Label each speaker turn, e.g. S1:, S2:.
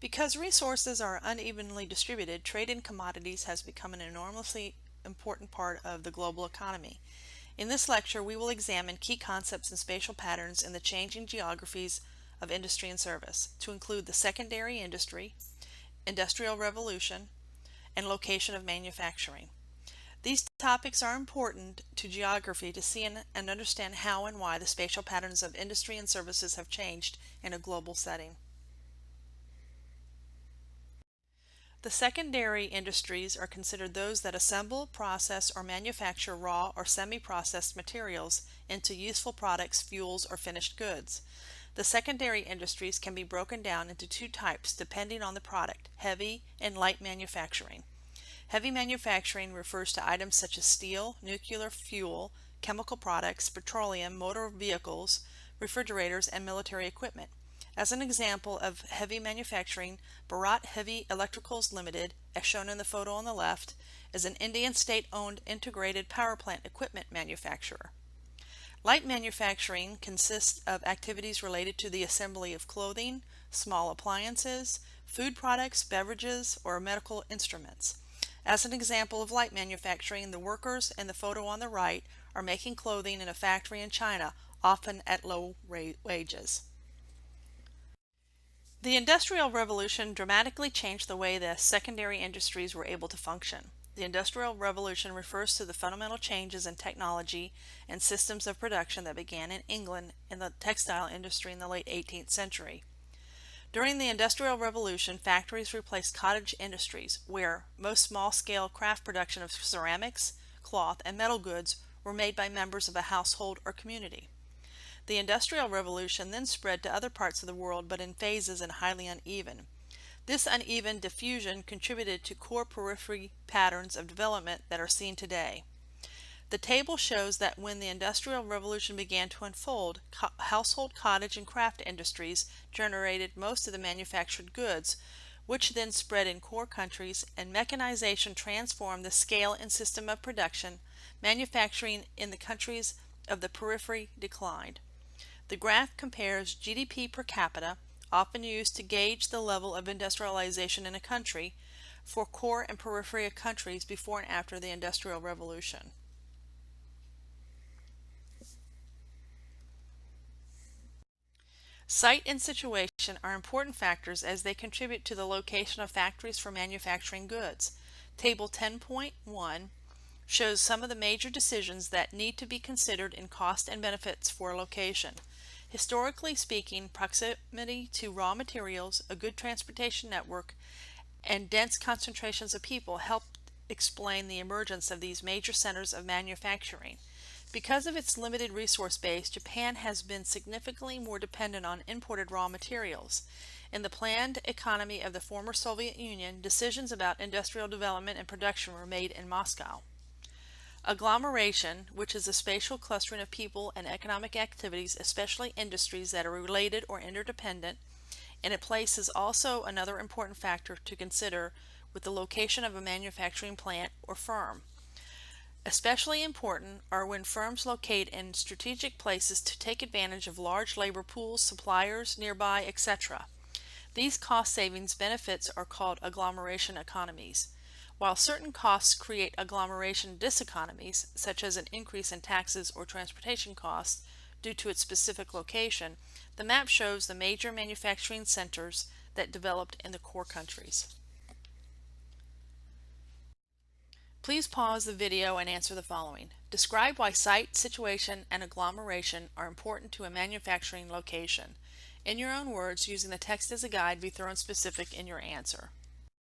S1: Because resources are unevenly distributed, trade in commodities has become an enormously important part of the global economy. In this lecture, we will examine key concepts and spatial patterns in the changing geographies of industry and service, to include the secondary industry, industrial revolution, and location of manufacturing. These topics are important to geography to see and understand how and why the spatial patterns of industry and services have changed in a global setting. The secondary industries are considered those that assemble, process, or manufacture raw or semi-processed materials into useful products, fuels, or finished goods. The secondary industries can be broken down into two types depending on the product: heavy and light manufacturing. Heavy manufacturing refers to items such as steel, nuclear fuel, chemical products, petroleum, motor vehicles, refrigerators, and military equipment. As an example of heavy manufacturing, Bharat Heavy Electricals Limited, as shown in the photo on the left, is an Indian state-owned integrated power plant equipment manufacturer. Light manufacturing consists of activities related to the assembly of clothing, small appliances, food products, beverages, or medical instruments. As an example of light manufacturing, the workers in the photo on the right are making clothing in a factory in China, often at low wages. The Industrial Revolution dramatically changed the way the secondary industries were able to function. The Industrial Revolution refers to the fundamental changes in technology and systems of production that began in England in the textile industry in the late 18th century. During the Industrial Revolution, factories replaced cottage industries, where most small-scale craft production of ceramics, cloth, and metal goods were made by members of a household or community. The Industrial Revolution then spread to other parts of the world, but in phases and highly uneven. This uneven diffusion contributed to core periphery patterns of development that are seen today. The table shows that when the Industrial Revolution began to unfold, household, cottage, and craft industries generated most of the manufactured goods, which then spread in core countries, and mechanization transformed the scale and system of production. Manufacturing in the countries of the periphery declined. The graph compares GDP per capita, often used to gauge the level of industrialization in a country, for core and periphery countries before and after the Industrial Revolution. Site and situation are important factors as they contribute to the location of factories for manufacturing goods. Table 10.1 shows some of the major decisions that need to be considered in cost and benefits for a location. Historically speaking, proximity to raw materials, a good transportation network, and dense concentrations of people helped explain the emergence of these major centers of manufacturing. Because of its limited resource base, Japan has been significantly more dependent on imported raw materials. In the planned economy of the former Soviet Union, decisions about industrial development and production were made in Moscow. Agglomeration, which is a spatial clustering of people and economic activities, especially industries that are related or interdependent, in a place, is also another important factor to consider with the location of a manufacturing plant or firm. Especially important are when firms locate in strategic places to take advantage of large labor pools, suppliers nearby, etc. These cost savings benefits are called agglomeration economies. While certain costs create agglomeration diseconomies, such as an increase in taxes or transportation costs due to its specific location, the map shows the major manufacturing centers that developed in the core countries. Please pause the video and answer the following. Describe why site, situation, and agglomeration are important to a manufacturing location. In your own words, using the text as a guide, be thorough and specific in your answer.